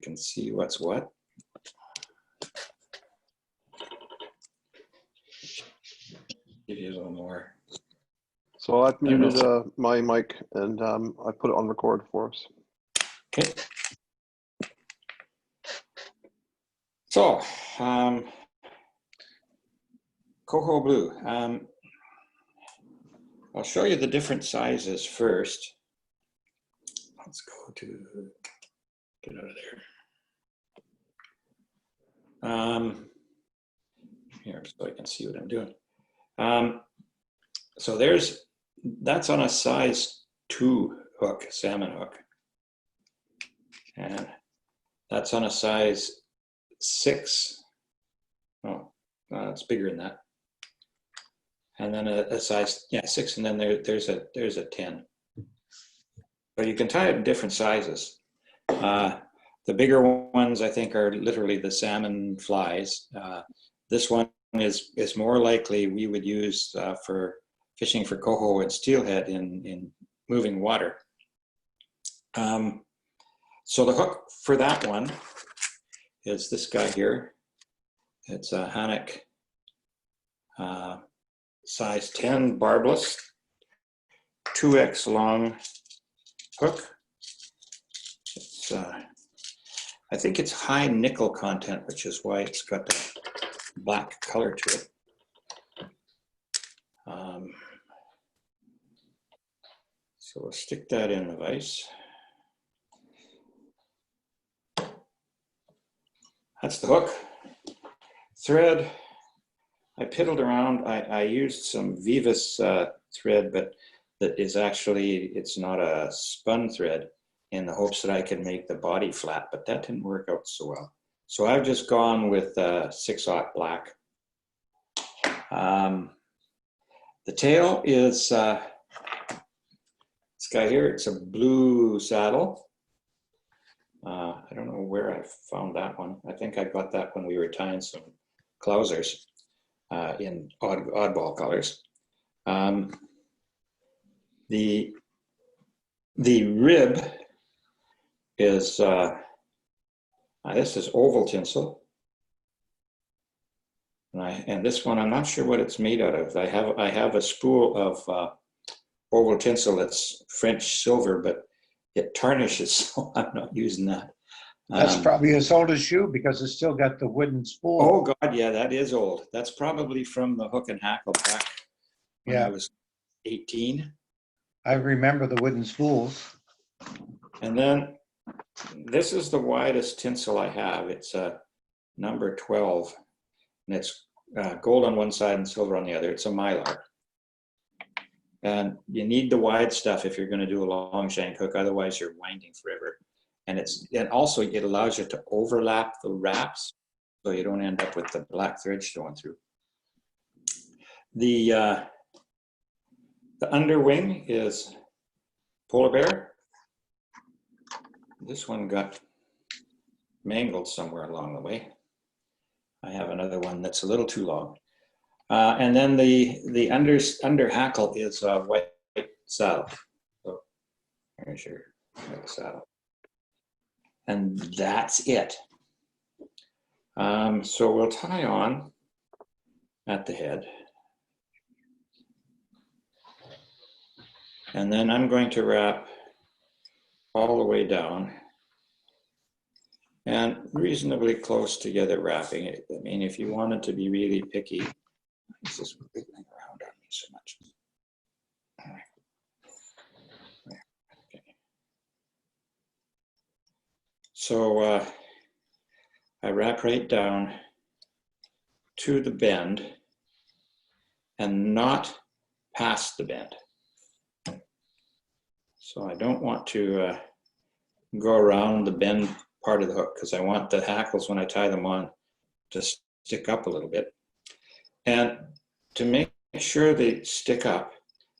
can see what's what. Give you a little more. So I've muted my mic and I put it on record for us. Okay. So, Coho Blue. I'll show you the different sizes first. Let's go to, get out of there. Here, so I can see what I'm doing. So that's on a size 2 hook, salmon hook. And that's on a size 6. Oh, it's bigger than that. And then a size, 6, and then there's a 10. But you can tie it in different sizes. The bigger ones, I think, are literally the salmon flies. This one is more likely we would use for fishing for coho and steelhead in moving water. So the hook for that one is this guy here. It's a Hanek size 10 barbless, 2x long hook. It's, I think it's high nickel content, which is why it's got that black color to it. So we'll stick that in the vise. That's the hook. Thread, I piddled around. I used some Vivus thread, but that is actually, it's not a spun thread, in the hopes that I can make the body flat, but that didn't work out so well. So I've just gone with 6/0 black. The tail is this guy here. It's a blue saddle. I don't know where I found that one. I think I got that when we were tying some Klausers in oddball colors. The rib is, this is oval tinsel. And this one, I'm not sure what it's made out of. I have a spool of oval tinsel that's French silver, but it tarnishes, so I'm not using that. That's probably as old as you because it's still got the wooden spool. Oh God, yeah, that is old. That's probably from the hook and hackle back when I was 18. I remember the wooden spools. And then this is the widest tinsel I have. It's a number 12, and it's gold on one side and silver on the other. It's a Mylar. And you need the wide stuff if you're going to do a long shank hook, otherwise you're winding forever. And also it allows you to overlap the wraps, so you don't end up with the black thread showing through. The underwing is polar bear. This one got mangled somewhere along the way. I have another one that's a little too long. And then the under hackle is a white saddle. So there's your white saddle. And that's it. So we'll tie on at the head. And then I'm going to wrap all the way down and reasonably close together wrapping it. I mean, if you wanted to be really picky, this is wiggling around on me so much. All right. There. Okay. So I wrap right down to the bend and not past the bend. So I don't want to go around the bend part of the hook because I want the hackles, when I tie them on, to stick up a little bit. And to make sure they stick up,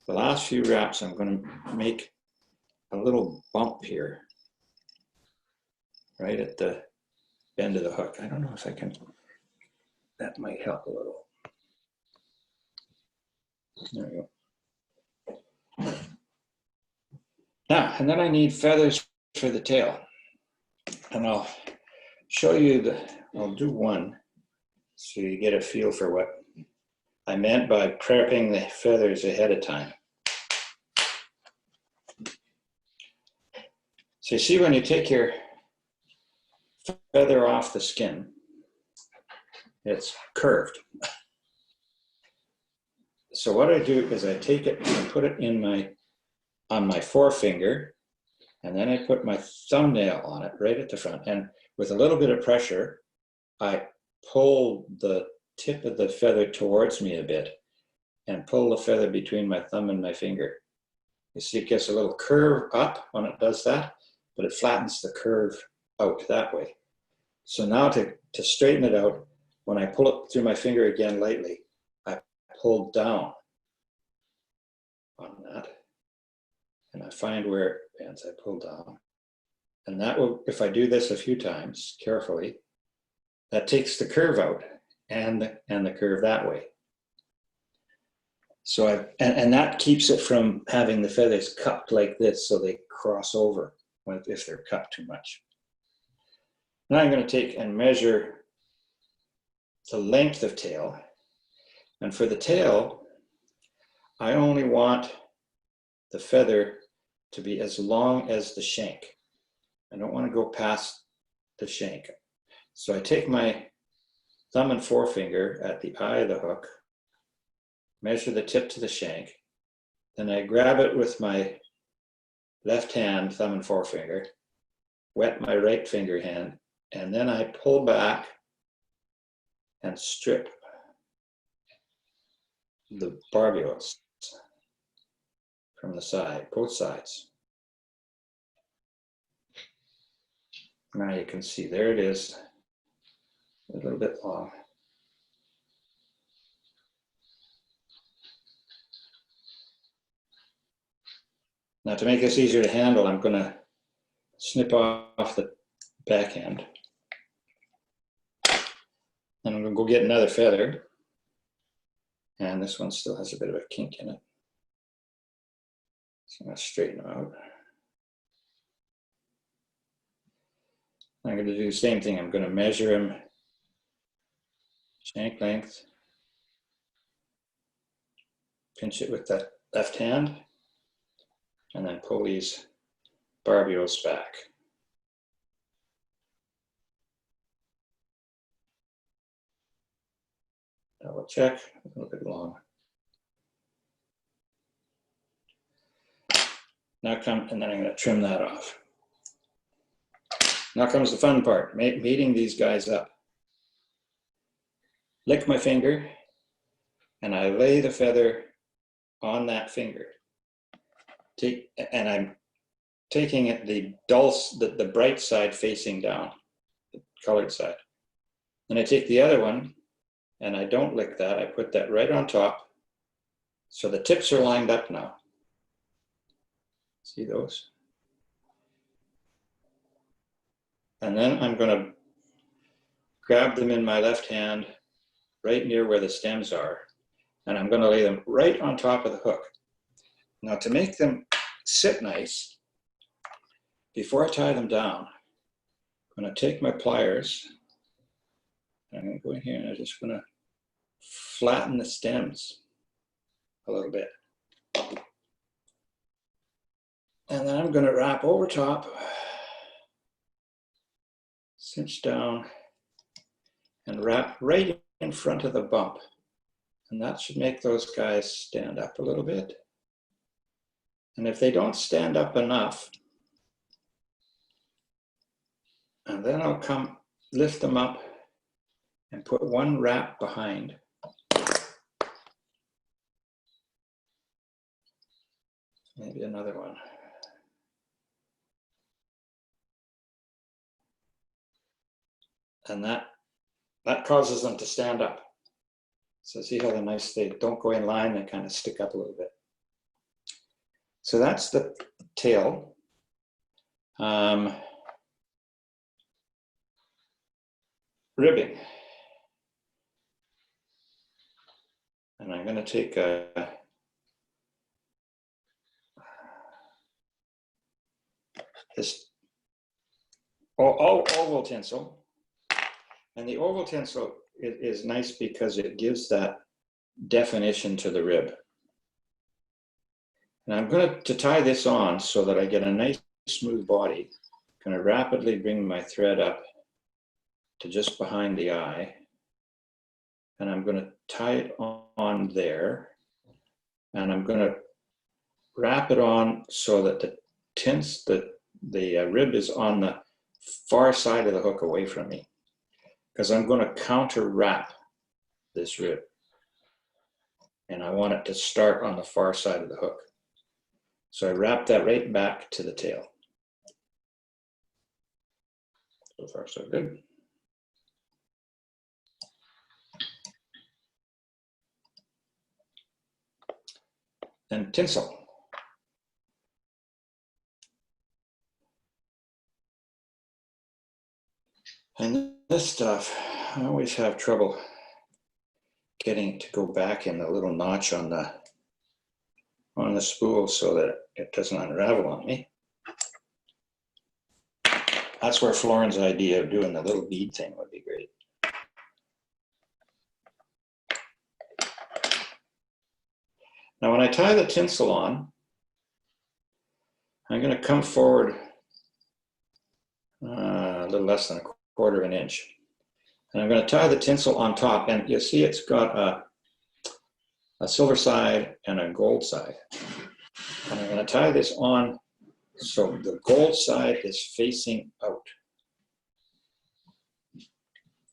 the last few wraps I'm going to make a little bump here, right at the bend of the hook. I don't know if I can, that might help a little. There we go. Now, and then I need feathers for the tail. And I'll show you I'll do one so you get a feel for what I meant by prepping the feathers ahead of time. So you see when you take your feather off the skin, it's curved. So what I do is I take it and put it on my forefinger, and then I put my thumbnail on it right at the front. And with a little bit of pressure, I pull the tip of the feather towards me a bit and pull the feather between my thumb and my finger. You see it gets a little curve up when it does that, but it flattens the curve out that way. So now to straighten it out, when I pull it through my finger again lightly, I pull down on that, and I find where it bends. I pull down. And that will, if I do this a few times carefully, that takes the curve out and the curve that way. So and that keeps it from having the feathers cupped like this so they cross over if they're cut too much. Now I'm going to take and measure the length of tail. And for the tail, I only want the feather to be as long as the shank. I don't want to go past the shank. So I take my thumb and forefinger at the eye of the hook, measure the tip to the shank, then I grab it with my left hand, thumb and forefinger, wet my right finger hand, and then I pull back and strip the barbules from the side, both sides. Now you can see, there it is, a little bit long. Now to make this easier to handle, I'm going to snip off the back end. And I'm going to go get another feather. And this one still has a bit of a kink in it. So I'm going to straighten them out. I'm going to do the same thing. I'm going to measure them, shank length, pinch it with that left hand, and then pull these barbules back. Double check, a little bit long. Now and then I'm going to trim that off. Now comes the fun part, mating these guys up. Lick my finger, and I lay the feather on that finger. And I'm taking it the bright side facing down, the colored side. Then I take the other one, and I don't lick that. I put that right on top. So the tips are lined up now. See those? And then I'm going to grab them in my left hand, right near where the stems are, and I'm going to lay them right on top of the hook. Now to make them sit nice, before I tie them down, I'm going to take my pliers, and I'm going to go in here and I'm just going to flatten the stems a little bit. And then I'm going to wrap over top, cinch down, and wrap right in front of the bump. And that should make those guys stand up a little bit. And if they don't stand up enough, and then I'll come lift them up and put one wrap behind. Maybe another one. And that causes them to stand up. So see how they don't go in line, they kind of stick up a little bit. So that's the tail. Ribbing. And I'm going to take this oval tinsel, And the oval tinsel is nice because it gives that definition to the rib. And I'm going to tie this on so that I get a nice smooth body. I'm going to rapidly bring my thread up to just behind the eye. And I'm going to tie it on there. And I'm going to wrap it on so that the rib is on the far side of the hook away from me. Because I'm going to counter wrap this rib. And I want it to start on the far side of the hook. So I wrap that right back to the tail. So far, so good. And tinsel. And this stuff, I always have trouble getting to go back in the little notch on the spool so that it doesn't unravel on me. That's where Florin's idea of doing the little bead thing would be great. Now when I tie the tinsel on, I'm going to come forward a little less than 1/4 of an inch. And I'm going to tie the tinsel on top, and you'll see it's got a silver side and a gold side. And I'm going to tie this on so the gold side is facing out.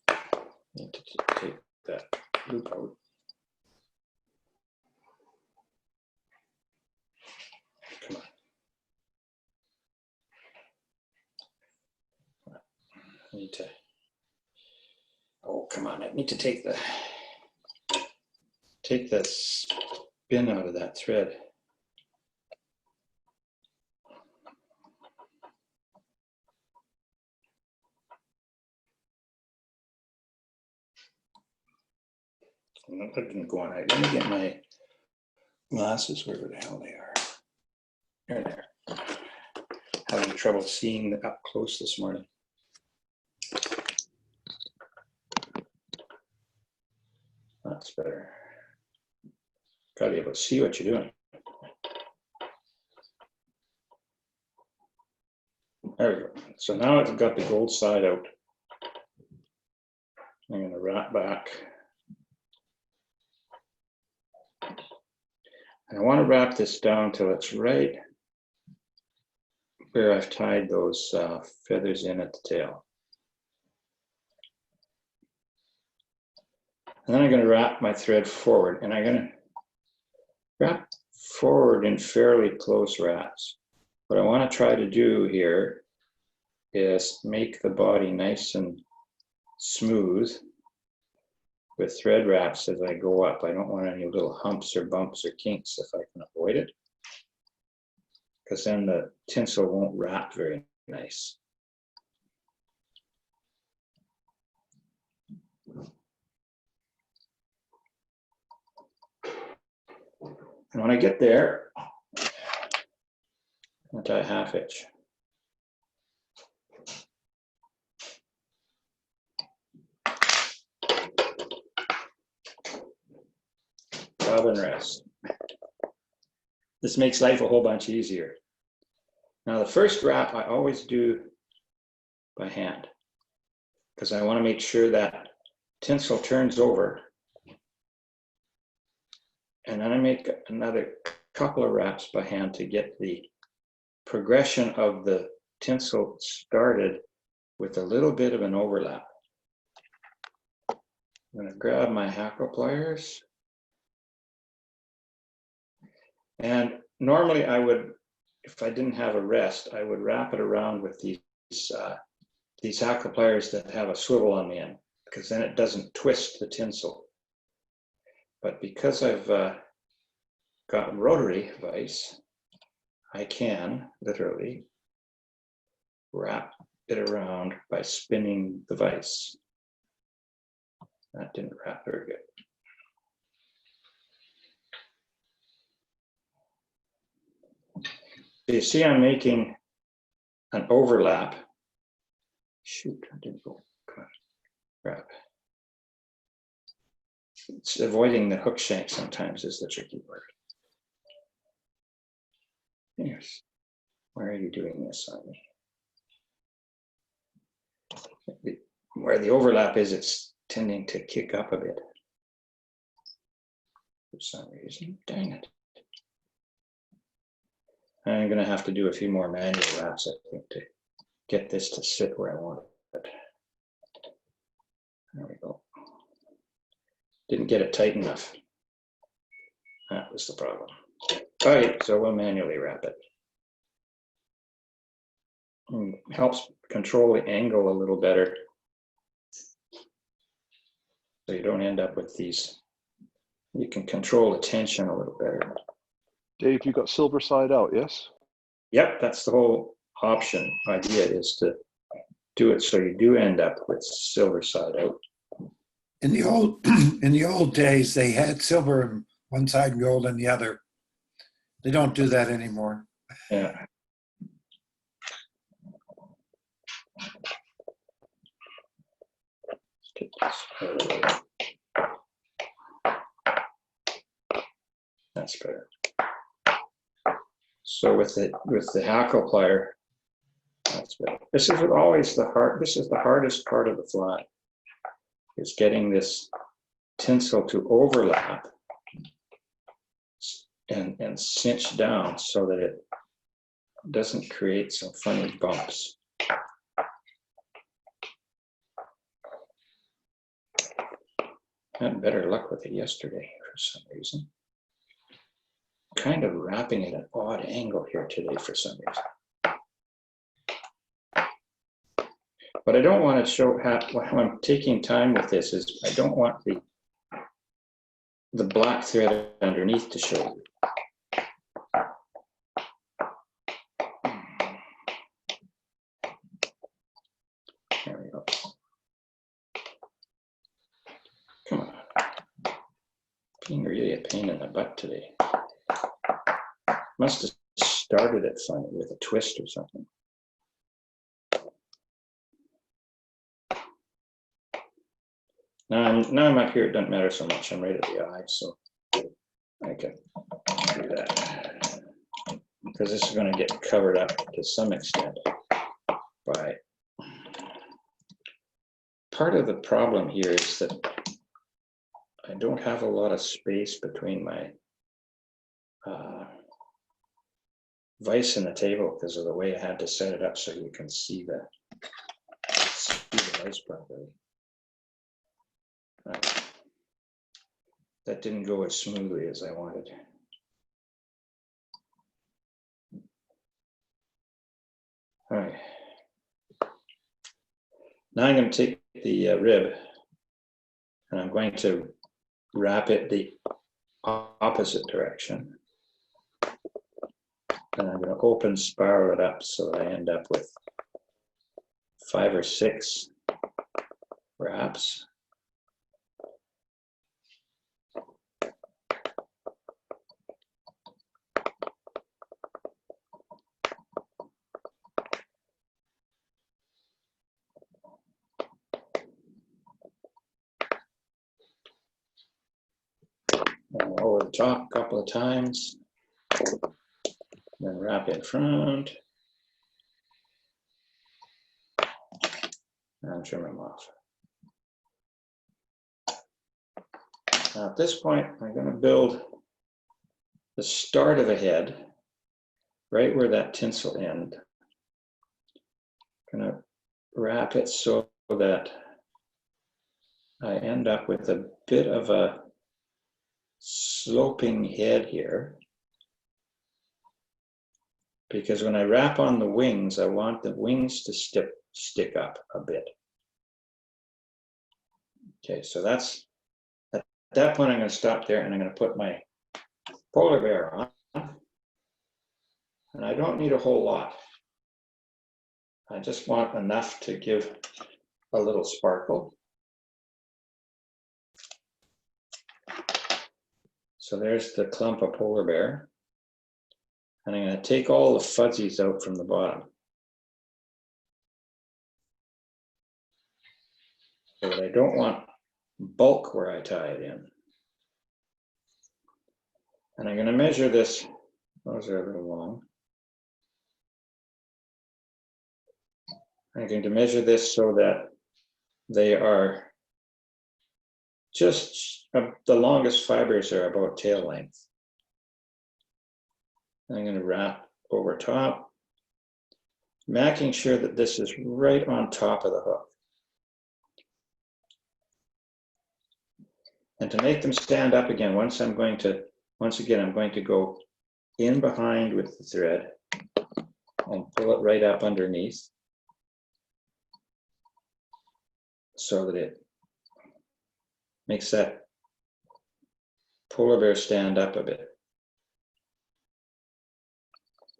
I need to take that loop out. Come on. I need to, oh, come on. I need to take the spin out of that thread. That didn't go on right. Let me get my glasses wherever the hell they are. There. Having trouble seeing up close this morning. That's better. Gotta be able to see what you're doing. There we go. So now I've got the gold side out. I'm going to wrap back. And I want to wrap this down till it's right where I've tied those feathers in at the tail. And then I'm going to wrap my thread forward, and I'm going to wrap forward in fairly close wraps. What I want to try to do here is make the body nice and smooth with thread wraps as I go up. I don't want any little humps or bumps or kinks if I can avoid it, because then the tinsel won't wrap very nice. And when I get there, I'll tie a 1/2 inch. Bob and rest. This makes life a whole bunch easier. Now the first wrap I always do by hand, because I want to make sure that tinsel turns over. And then I make another couple of wraps by hand to get the progression of the tinsel started with a little bit of an overlap. I'm going to grab my hackle pliers. And normally I would, if I didn't have a rest, I would wrap it around with these hackle pliers that have a swivel on the end, because then it doesn't twist the tinsel. But because I've got rotary vise, I can literally wrap it around by spinning the vise. That didn't wrap very good. So you see I'm making an overlap. Shoot, I didn't go. Come on. wrap. It's avoiding the hook shank sometimes is the tricky part. Yes. Why are you doing this on me? Where the overlap is, it's tending to kick up a bit. For some reason, dang it. I'm gonna have to do a few more manual wraps, I think, to get this to sit where I want it. There we go. Didn't get it tight enough. That was the problem. All right, so we'll manually wrap it. Helps control the angle a little better. So you don't end up with these. You can control the tension a little better. Dave, you got silver side out, yes? Yep, that's the whole idea is to do it so you do end up with silver side out. In the old days, they had silver on one side and gold on the other. They don't do that anymore. Yeah. Let's get this out of the way. That's better. So with the hackle plier, that's better. This is always the hardest part of the fly, is getting this tinsel to overlap and cinch down so that it doesn't create some funny bumps. I had better luck with it yesterday for some reason. Kind of wrapping at an odd angle here today for some reason. But I don't want to show how I'm taking time with this is I don't want the black thread underneath to show you. There we go. Come on. Being really a pain in the butt today. Must have started it funny with a twist or something. Now I'm up here, it doesn't matter so much. I'm right at the eye, so I can do that. Because this is going to get covered up to some extent by. Part of the problem here is that I don't have a lot of space between my vise and the table because of the way I had to set it up so you can see the vise properly. That didn't go as smoothly as I wanted. All right. Now I'm going to take the rib and I'm going to wrap it the opposite direction. And I'm going to open spiral it up so that I end up with 5 or 6 wraps. And over the top a couple of times. Then wrap in front. And trim them off. Now at this point, I'm going to build the start of a head right where that tinsel end. I'm going to wrap it so that I end up with a bit of a sloping head here. Because when I wrap on the wings, I want the wings to stick up a bit. Okay, so that's, at that point I'm going to stop there and I'm going to put my polar bear on. And I don't need a whole lot. I just want enough to give a little sparkle. So there's the clump of polar bear. And I'm going to take all the fuzzies out from the bottom. But I don't want bulk where I tie it in. And I'm going to measure this. Those are a little long. I'm going to measure this so that they are just the longest fibers are about tail length. I'm going to wrap over top, making sure that this is right on top of the hook. And to make them stand up again, once again, I'm going to go in behind with the thread and pull it right up underneath so that it makes that polar bear stand up a bit.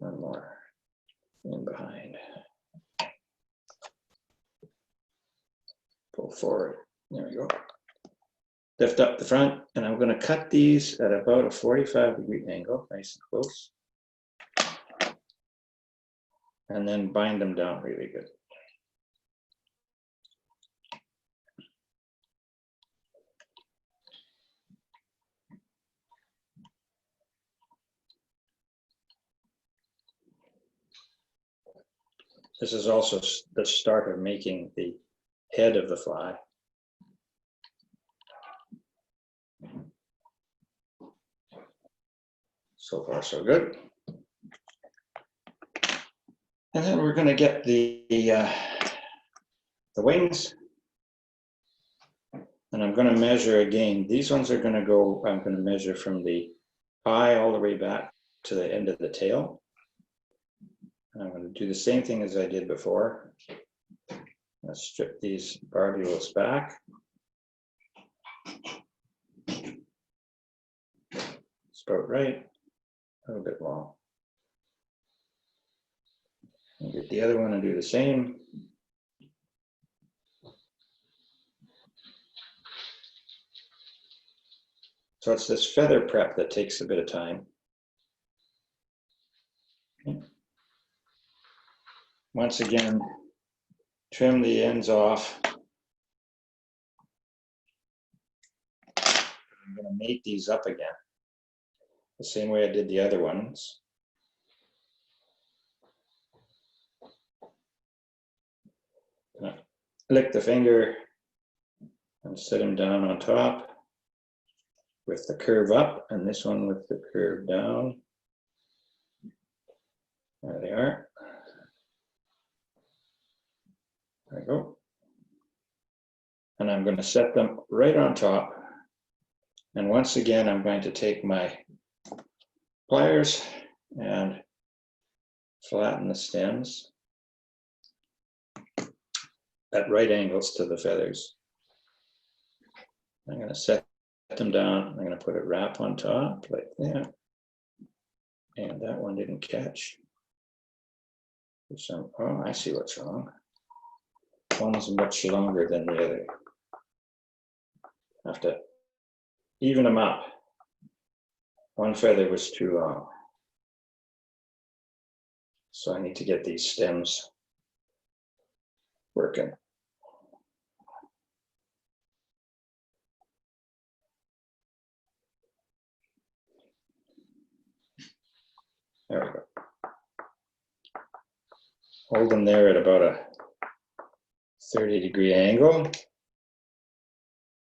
One more in behind. Pull forward. There we go. Lift up the front, and I'm going to cut these at about a 45-degree angle, nice and close. And then bind them down really good. This is also the start of making the head of the fly. So far, so good. And then we're going to get the wings. And I'm going to measure again. These ones are going to go, I'm going to measure from the eye all the way back to the end of the tail. And I'm going to do the same thing as I did before. Let's strip these barbules back. It's about right, a little bit long. And get the other one and do the same. So it's this feather prep that takes a bit of time. Once again, trim the ends off. I'm going to mate these up again, the same way I did the other ones. Lick the finger and set them down on top with the curve up, and this one with the curve down. There they are. There we go. And I'm going to set them right on top. And once again, I'm going to take my pliers and flatten the stems at right angles to the feathers. I'm going to set them down. I'm going to put a wrap on top like that. And that one didn't catch. Oh, I see what's wrong. One's much longer than the other. I have to even them up. One feather was too long. So I need to get these stems working. There we go. Hold them there at about a 30-degree angle.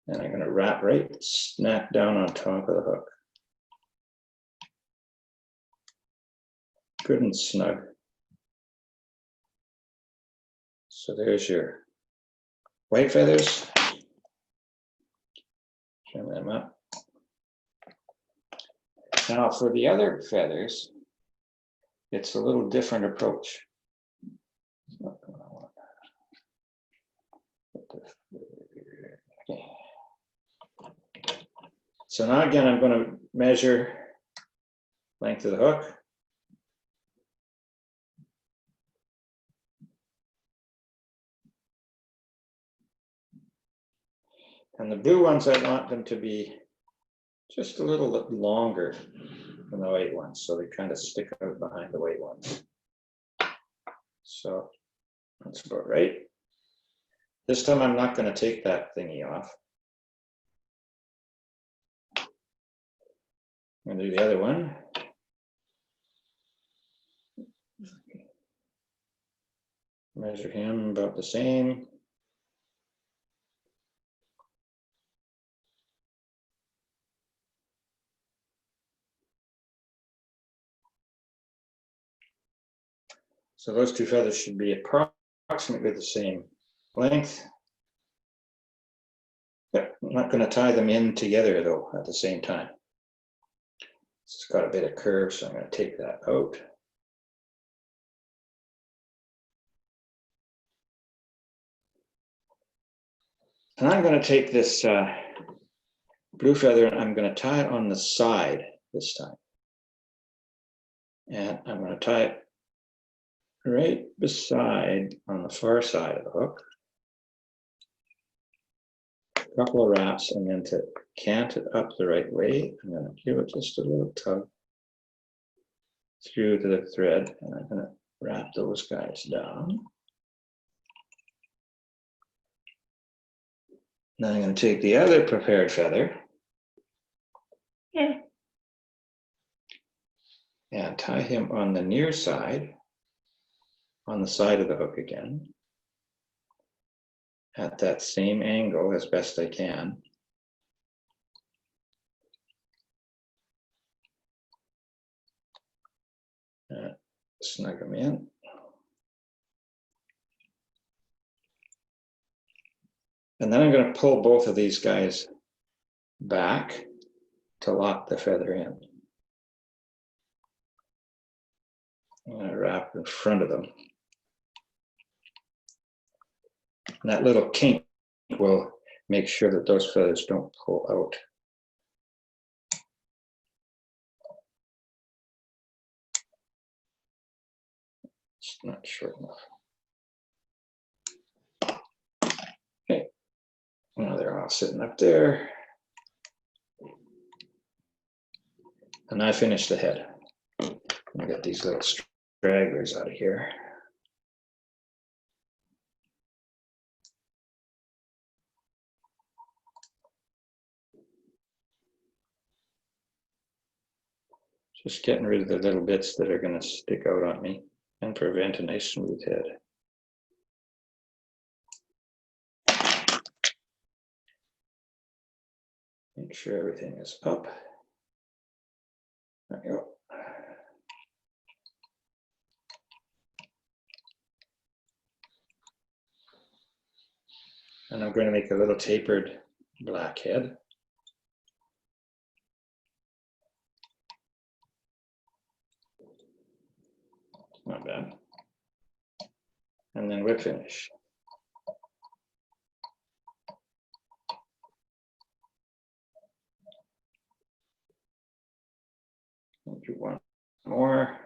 And I'm going to wrap right smack down on top of the hook. Good and snug. So there's your white feathers. Trim them up. Now for the other feathers, it's a little different approach. Okay. So now again, I'm going to measure length of the hook. And the blue ones, I want them to be just a little bit longer than the white ones, so they kind of stick out behind the white ones. So that's about right. This time I'm not going to take that thingy off. I'm going to do the other one. Measure him about the same. So those two feathers should be approximately the same length. Yep, I'm not going to tie them in together though at the same time. It's got a bit of curve, so I'm going to take that out. And I'm going to take this blue feather and I'm going to tie it on the side this time. And I'm going to tie it right beside on the far side of the hook. A couple of wraps, and then to cant it up the right way, I'm going to give it just a little tug through to the thread, and I'm going to wrap those guys down. Now I'm going to take the other prepared feather and tie him on the near side, on the side of the hook again, at that same angle as best I can. Snug them in. And then I'm going to pull both of these guys back to lock the feather in. I'm going to wrap in front of them. And that little kink will make sure that those feathers don't pull out. It's not short enough. Okay, now they're all sitting up there. And I finished the head. I got these little stragglers out of here. Just getting rid of the little bits that are going to stick out on me and prevent a nice smooth head. Make sure everything is up. There we go. And I'm going to make a little tapered black head. Not bad. And then whip finish. I'll do one more.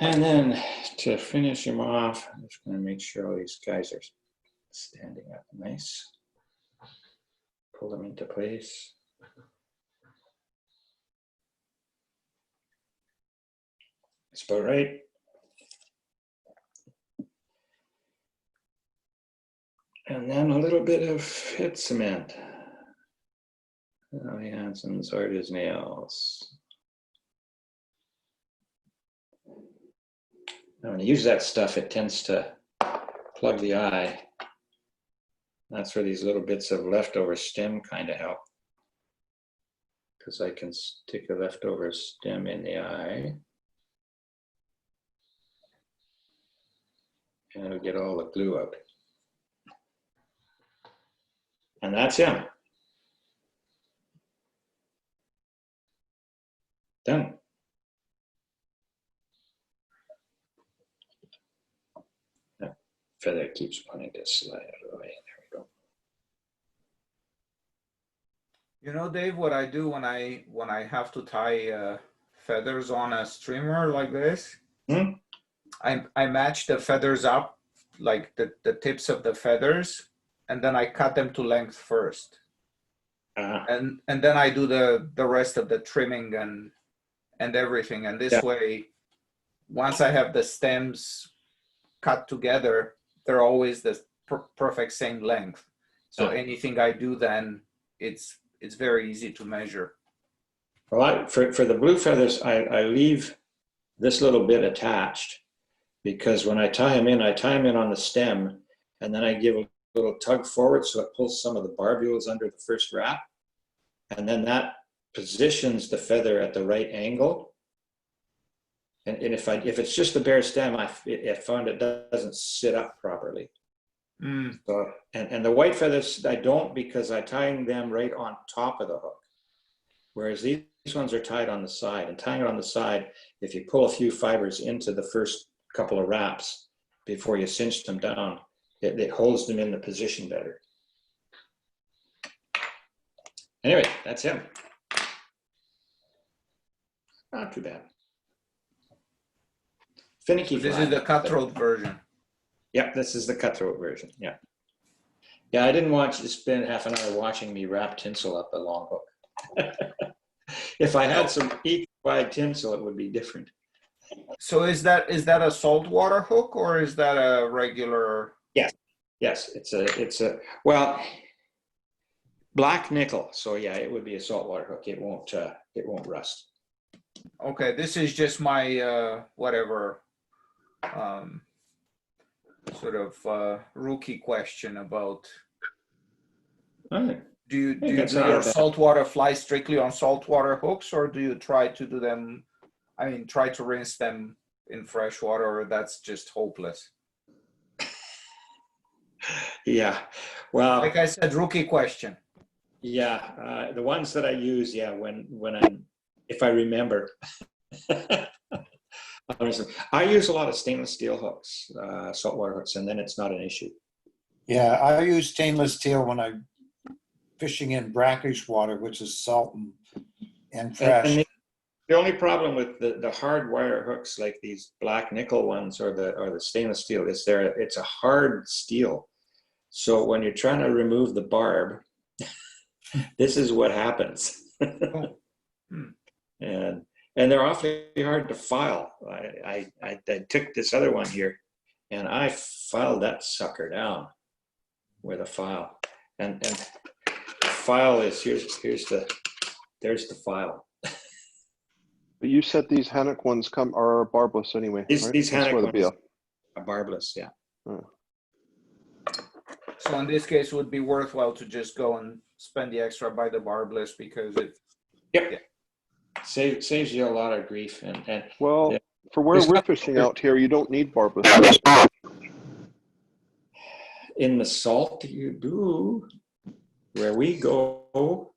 And then to finish him off, I'm just going to make sure all these guys are standing up nice. Pull them into place. That's about right. And then a little bit of head cement. Oh, Hansen's hard as nails. Now, when you use that stuff, it tends to plug the eye. That's where these little bits of leftover stem kind of help. Because I can stick a leftover stem in the eye. And it'll get all the glue out. And that's him. Done. That feather keeps wanting to slide out of the way. There we go. You know, Dave, what I do when I have to tie feathers on a streamer like this, I match the feathers up, like the tips of the feathers and then I cut them to length first. Uh, And then I do the rest of the trimming and everything. And this Yeah. way, once I have the stems cut together, they're always the perfect same length. So Yeah. anything I do then, it's very easy to measure. well, for the blue feathers, I leave this little bit attached because when I tie them in on the stem, and then I give a little tug forward so it pulls some of the barbules under the first wrap, and then that positions the feather at the right angle. And if it's just the bare stem, I found it doesn't sit up properly. Mm. So and the white feathers I don't, because I tie them right on top of the hook, whereas these ones are tied on the side. And tying it on the side, if you pull a few fibers into the first couple of wraps before you cinch them down, it holds them in the position better. Anyway, that's him. Not too bad. Finicky This fly. is the cutthroat version. Yep, this is the cutthroat version. Yeah. Yeah, I didn't want you to spend half an hour watching me wrap tinsel up a long hook. If I had some equal wide tinsel, it would be different. So is that a saltwater hook or is that a regular? Yes, it's a well, black nickel. So yeah, it would be a saltwater hook. It won't rust. Okay, this is just my whatever sort of rookie question about All right. do you do that's not your bad. saltwater fly strictly on saltwater hooks, or do you try to do them, I mean, try to rinse them in fresh water, or that's just hopeless? Yeah, well, Like I said, rookie question. yeah, the ones that I use, yeah, when I'm, if I remember. I use a lot of stainless steel hooks, saltwater hooks, and then it's not an issue. Yeah, I use stainless steel when I'm fishing in brackish water, which is salt and fresh. And the only problem with the hard wire hooks, like these black nickel ones or the stainless steel, is it's a hard steel. So when you're trying to remove the barb, this is what happens. And they're awfully hard to file. I took this other one here, and I filed that sucker down with a file. And the file is there's the file. But you said these Hannock ones are barbless anyway. These That's Hannock where they'll ones are barbless, yeah. So in this case, it would be worthwhile to just go and spend the extra by the barbless because it. Yep. Yeah. Saves you a lot of grief and Well, yeah. for where There's we're not- fishing out here, you don't need barbless. in the salt you do. Where we go,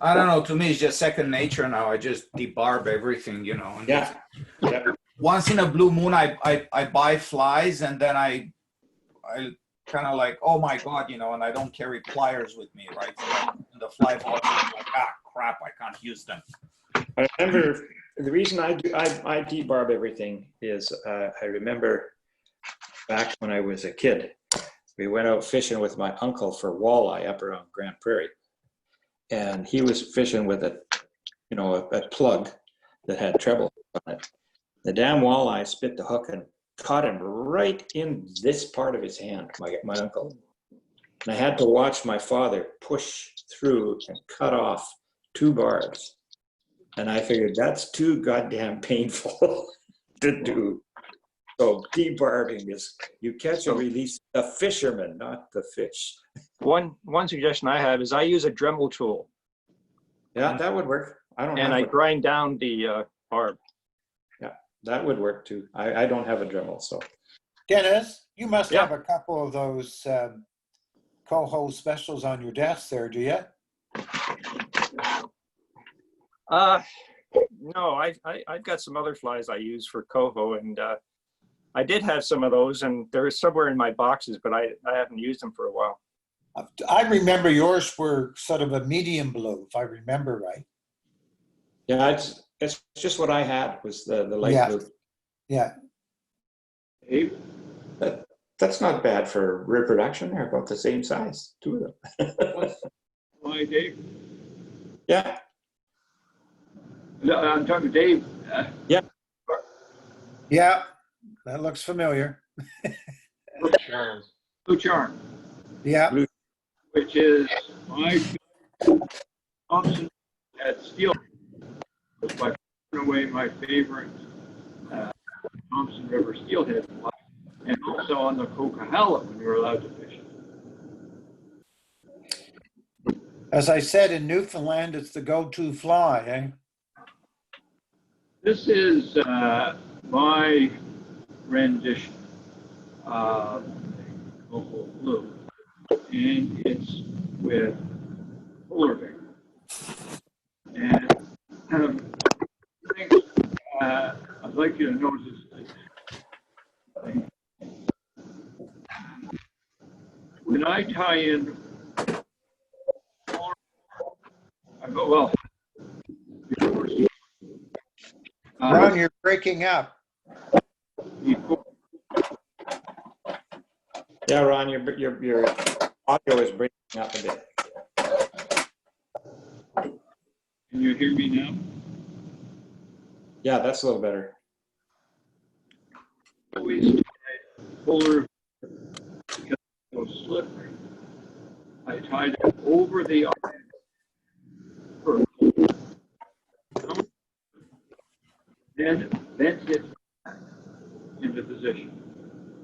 I don't know. To me, it's just second nature now. I just debarb everything, you know. And yeah. once in a blue moon, I buy flies, and then I kind of like, oh my god, you know, and I don't carry pliers with me, right? So in the fly box, I'm like, crap, I can't use them. I remember the reason I debarb everything is I remember back when I was a kid, we went out fishing with my uncle for walleye up around Grand Prairie, and he was fishing with a plug that had treble on it. The damn walleye spit the hook and caught him right in this part of his hand, my uncle. And I had to watch my father push through and cut off 2 barbs. And I figured that's too goddamn painful to do. So debarbing is you catch and release the fisherman, not the fish. One suggestion I have is I use a Dremel tool. Yeah, that would work. I don't and have I one. grind down the barb. Yeah, that would work too. I don't have a Dremel, so. Dennis, you must Yeah. have a couple of those Coho specials on your desk there, do you? No, I've got some other flies I use for Coho, and I did have some of those, and they're somewhere in my boxes, but I haven't used them for a while. I remember yours were sort of a medium blue, if I remember right. Yeah, it's just what I had was the light Yeah. blue. Yeah. Dave? That's not bad for reproduction. They're about the same size, two of them. Hi, Dave. Yeah, No, I'm talking to Dave. Yeah, that looks familiar. Blue Charm, Yeah, blue. which is my Thompson at Steel. Was by far and away my favorite Thompson River steelhead fly, and also on the Coquihalla when you were allowed to fish it. as I said, in Newfoundland, it's the go-to fly, eh? This is my rendition of Coho Blue, and it's with polar bear. And things I'd like you to notice this. When I tie in, I go, well, Ron, you're breaking up. Yeah, Ron, your audio is breaking up a bit. Can you hear me now? Yeah, that's a little better. Always tie polar because it was slippery. I tied it over the arm, then bent it into position,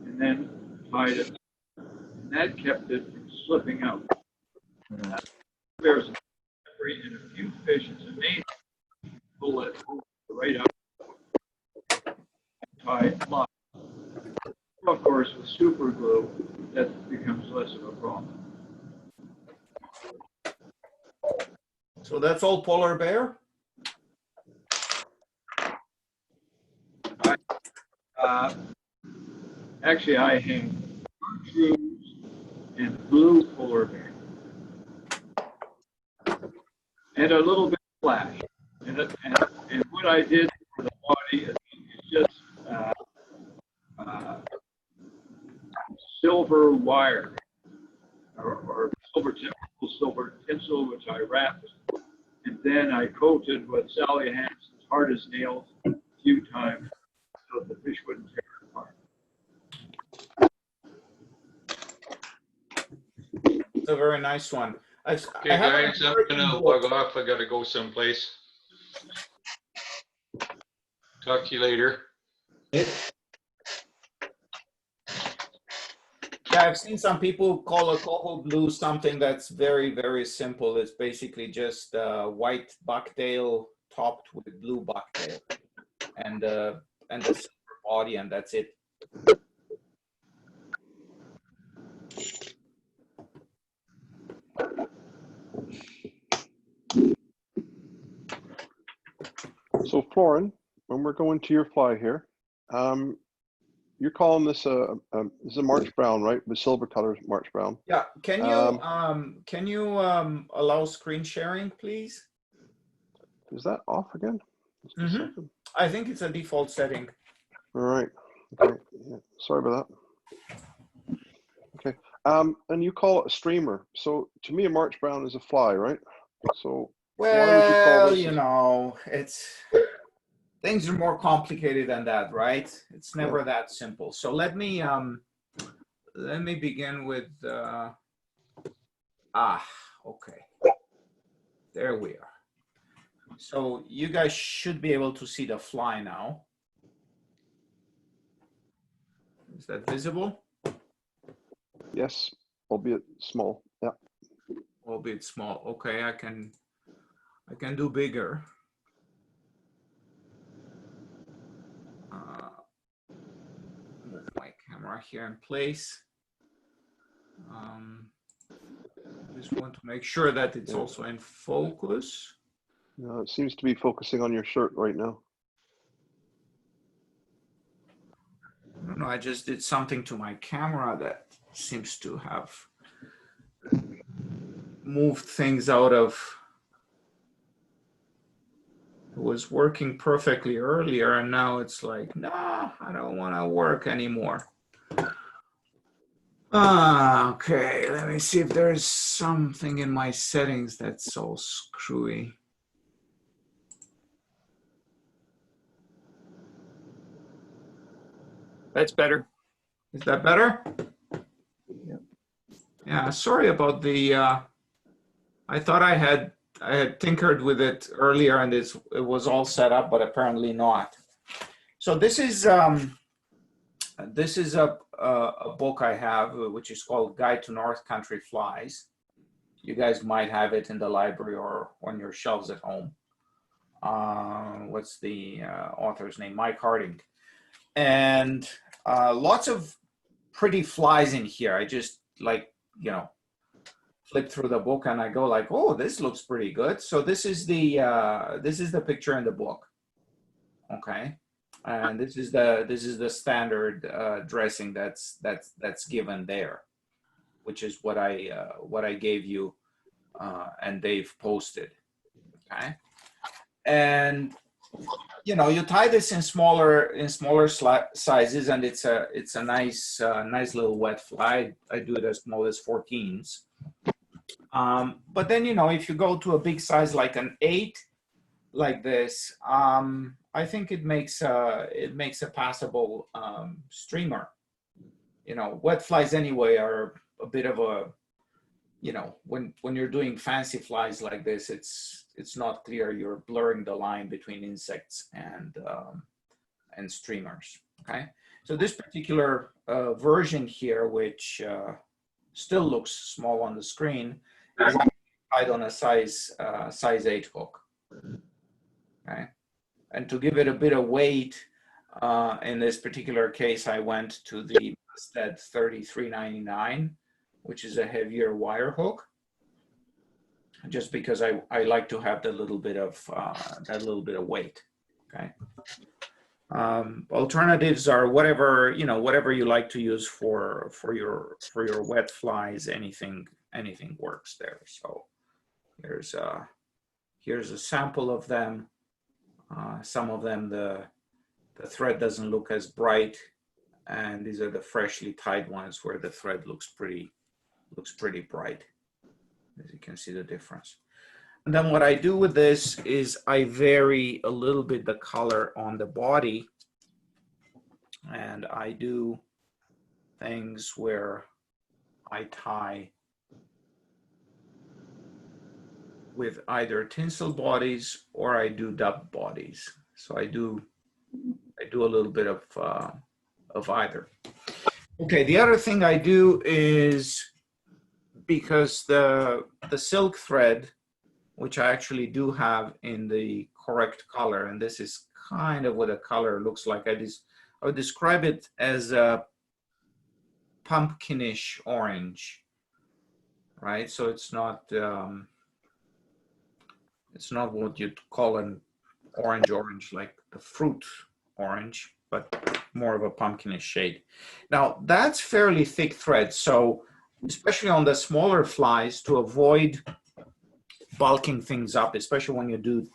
and then tied it. And that kept it from slipping out. There's in a few fish, it's amazing. Pull it right up, tie it lock. Of course, with super glue, that becomes less of a problem. So that's all polar bear? Actually, I hang chartreuse and blue polar bear, and a little bit of flash. And what I did for the body is just silver wire or silver tinsel, which I wrapped, and then I coated with Sally Hansen's hard as nails a few times so the fish wouldn't tear it apart. It's a very nice one. Okay, guys, I'm gonna log off. I gotta go someplace. Talk to you later. Yeah, I've seen some people call a Coho Blue something that's very, very simple. It's basically just white bucktail topped with blue bucktail and the silver body, and that's it. So Florin, when we're going to your fly here, you're calling this a March Brown, right? The silver color March Brown. Yeah. Can you allow screen sharing, please? Is that off again? Just a second. I think it's a default setting. All right. Okay. Yeah. Sorry about that. Okay. And you call it a streamer. So to me, a March Brown is a fly, right? So why would you call Well, this? you know, things are more complicated than that, right? It's never that simple. So let me begin with okay. There we are. So you guys should be able to see the fly now. Is that visible? Yes, albeit small. Yeah. Albeit small. Okay, I can do bigger. Move my camera here in place. Just want to make sure that it's also in focus. No, it seems to be focusing on your shirt right now. I don't know, I just did something to my camera that seems to have moved things out of It was working perfectly earlier, and now it's like, nah, I don't want to work anymore. Okay, let me see if there's something in my settings that's so screwy. That's better. Is that better? Yeah, sorry about the, I thought I had tinkered with it earlier and it was all set up, but apparently not. So this is a book I have, which is called Guide to North Country Flies. You guys might have it in the library or on your shelves at home. What's the author's name? Mike Harding. And lots of pretty flies in here. I just like, you know, flip through the book and I go like, oh, this looks pretty good. So this is the picture in the book. Okay. And this is the standard dressing that's given there, which is what I gave you and Dave posted. Okay. And you know, you tie this in smaller sizes, and it's a nice little wet fly. I do it as small as 14s. But then, you know, if you go to a big size like an 8, like this, I think it makes a passable streamer. You know, wet flies anyway are a bit of a, you know, when you're doing fancy flies like this, it's not clear. You're blurring the line between insects and streamers. Okay, so this particular version here, which still looks small on the screen, is tied on a size 8 hook. Okay, and to give it a bit of weight, in this particular case, I went to the Masted 3399, which is a heavier wire hook, just because I like to have that little bit of weight. Okay. Alternatives are whatever you like to use for your wet flies. Anything works there. So here's a sample of them. Some of them the thread doesn't look as bright, and these are the freshly tied ones where the thread looks pretty bright. As you can see the difference. And then what I do with this is I vary a little bit the color on the body, and I do things where I tie with either tinsel bodies or I do dub bodies. So I do a little bit of either. Okay, the other thing I do is, because the silk thread, which I actually do have in the correct color, and this is kind of what a color looks like. I would describe it as a pumpkinish orange, right? So it's not what you'd call an orange like the fruit orange, but more of a pumpkinish shade. Now that's fairly thick thread, so especially on the smaller flies, to avoid bulking things up, especially when you do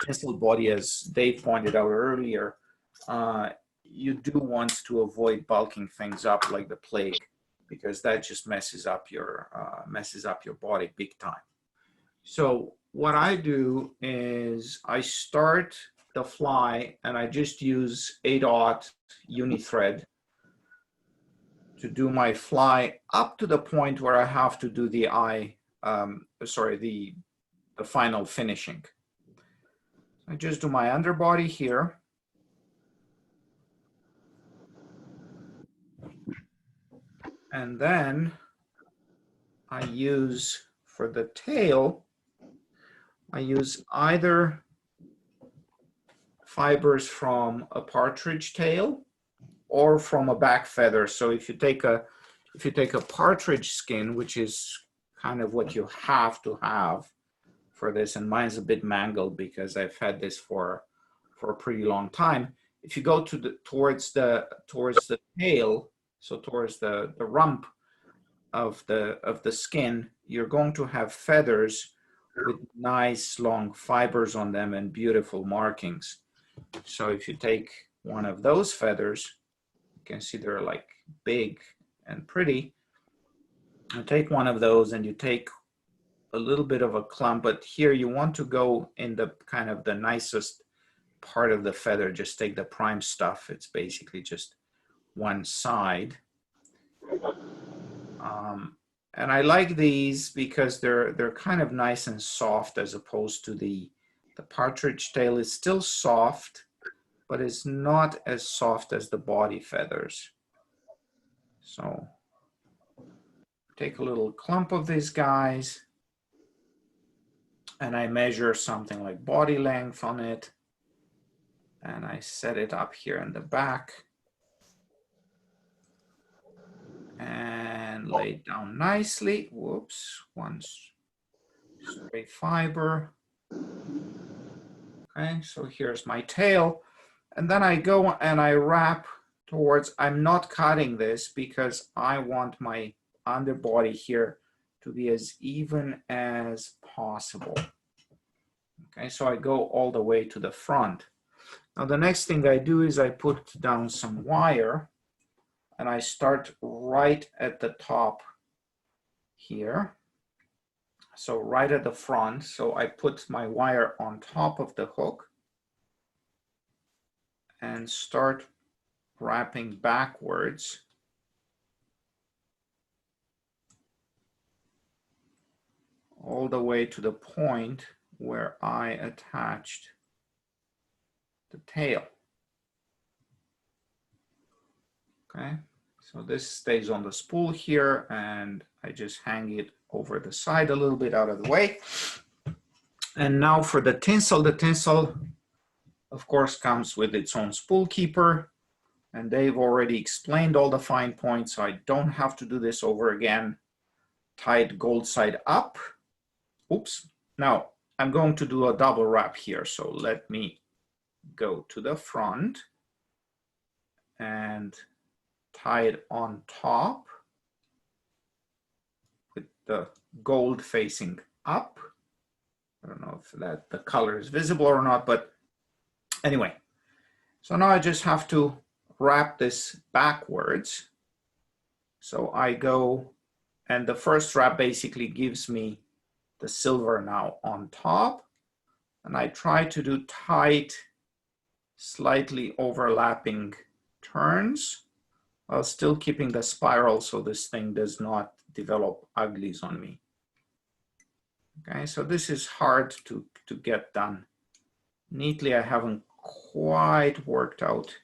tinsel body, as Dave pointed out earlier, you do want to avoid bulking things up like the plague, because that just messes up your body big time. So what I do is I start the fly and I just use 8/0 uni thread to do my fly up to the point where I have to do the the final finishing. I just do my underbody here. And then I use, for the tail, I use either fibers from a partridge tail or from a back feather. So if you take a partridge skin, which is kind of what you have to have for this, and mine's a bit mangled because I've had this for a pretty long time. If you go towards the tail, so towards the rump of the skin, you're going to have feathers with nice long fibers on them and beautiful markings. So if you take one of those feathers, you can see they're like big and pretty. You take one of those and you take a little bit of a clump, but here you want to go in the kind of the nicest part of the feather. Just take the prime stuff. It's basically just one side. And I like these because they're kind of nice and soft, as opposed to the partridge tail is still soft, but it's not as soft as the body feathers. So take a little clump of these guys and I measure something like body length on it. And I set it up here in the back and lay it down nicely. Whoops, one straight fiber. Okay, so here's my tail. And then I go and I wrap towards, I'm not cutting this because I want my underbody here to be as even as possible. Okay, so I go all the way to the front. Now the next thing I do is I put down some wire and I start right at the top here. So right at the front. So I put my wire on top of the hook and start wrapping backwards. All the way to the point where I attached the tail. Okay, so this stays on the spool here and I just hang it over the side a little bit out of the way. And now for the tinsel of course comes with its own spool keeper, and they've already explained all the fine points, so I don't have to do this over again. Tied gold side up. Oops. Now I'm going to do a double wrap here, so let me go to the front and tie it on top with the gold facing up. I don't know if the color is visible or not, but anyway. So now I just have to wrap this backwards. So I go, and the first wrap basically gives me the silver now on top. And I try to do tight, slightly overlapping turns while still keeping the spiral so this thing does not develop uglies on me. Okay, so this is hard to get done neatly. I haven't quite worked out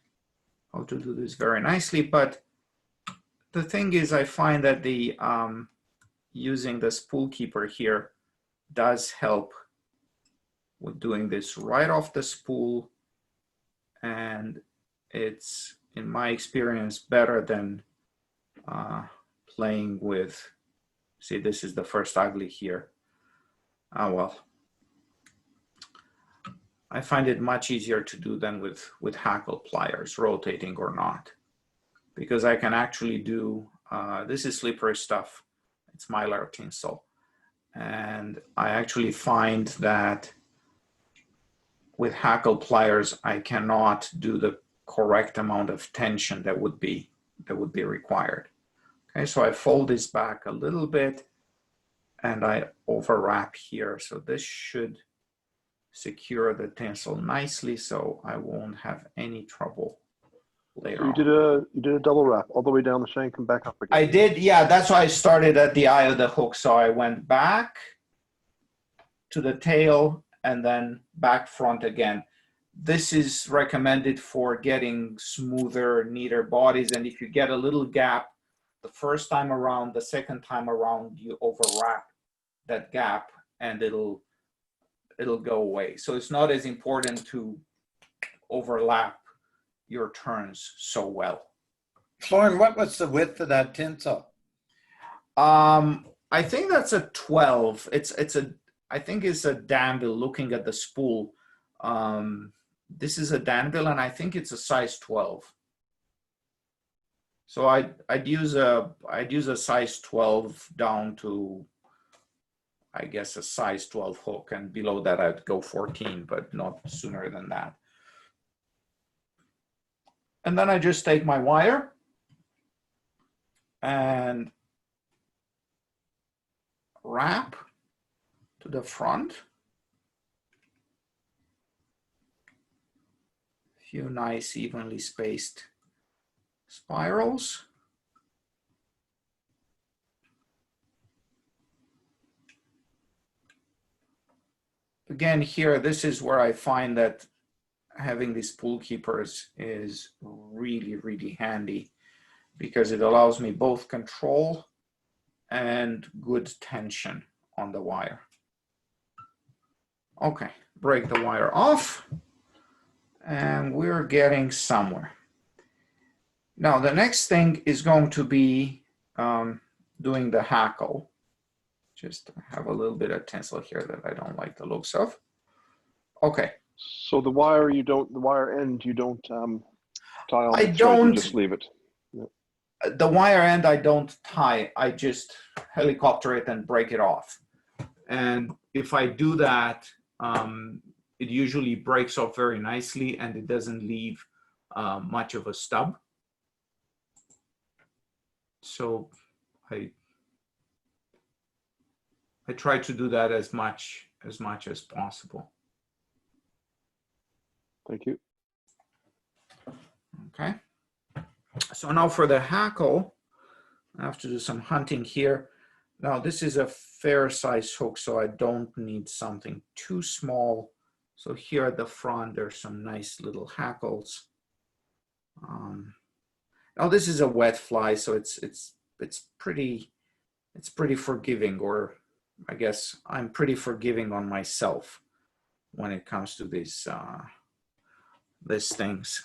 how to do this very nicely, but the thing is I find that the using the spool keeper here does help with doing this right off the spool, and it's, in my experience, better than playing with, see, this is the first ugly here. Oh well, I find it much easier to do than with hackle pliers, rotating or not, because I can actually do, this is slippery stuff, it's mylar tinsel, and I actually find that with hackle pliers, I cannot do the correct amount of tension that would be required. Okay, so I fold this back a little bit and I overwrap here. So this should secure the tinsel nicely, so I won't have any trouble later on. You did a double wrap all the way down the shank and back up again. I did, yeah, that's why I started at the eye of the hook. So I went back to the tail and then back front again. This is recommended for getting smoother, neater bodies. And if you get a little gap the first time around, the second time around, you overwrap that gap and it'll go away. So it's not as important to overlap your turns so well. Florin, what was the width of that tinsel? I think that's a 12. I think it's a Danville. Looking at the spool, this is a Danville, and I think it's a size 12. So I'd use a size 12 down to, I guess, a size 12 hook, and below that I'd go 14, but not sooner than that. And then I just take my wire and wrap to the front. A few nice evenly spaced spirals. Again, here, this is where I find that having these spool keepers is really, really handy, because it allows me both control and good tension on the wire. Okay, break the wire off, and we're getting somewhere. Now, the next thing is going to be doing the hackle. Just have a little bit of tinsel here that I don't like the looks of. Okay. So the wire the wire end you don't tie on I the thread, don't. you just leave it. The wire end I don't tie. I just helicopter it and break it off. And if I do that, it usually breaks off very nicely, and it doesn't leave much of a stub. So I try to do that as much as possible. Thank you. Okay. So now for the hackle, I have to do some hunting here. Now this is a fair size hook, so I don't need something too small. So here at the front, there's some nice little hackles. Now this is a wet fly, so it's pretty forgiving, or I guess I'm pretty forgiving on myself when it comes to these things.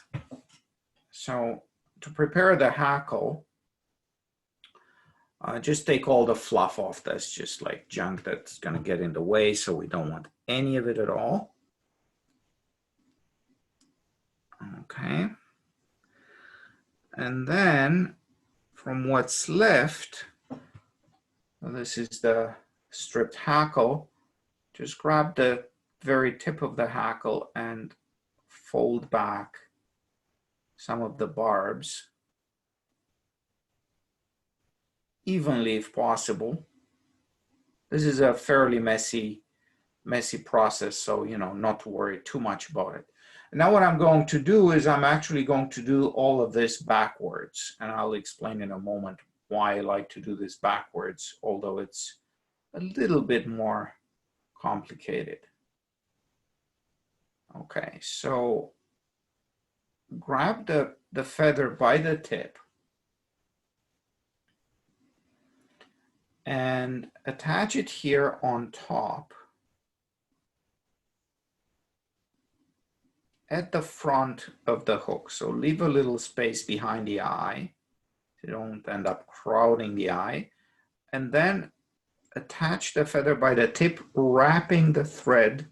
So to prepare the hackle, just take all the fluff off. That's just like junk that's going to get in the way, so we don't want any of it at all. Okay. And then from what's left, this is the stripped hackle. Just grab the very tip of the hackle and fold back some of the barbs evenly if possible. This is a fairly messy process, so not to worry too much about it. Now what I'm going to do is I'm actually going to do all of this backwards, and I'll explain in a moment why I like to do this backwards, although it's a little bit more complicated. Okay, so grab the feather by the tip and attach it here on top at the front of the hook. So leave a little space behind the eye so you don't end up crowding the eye, and then attach the feather by the tip, wrapping the thread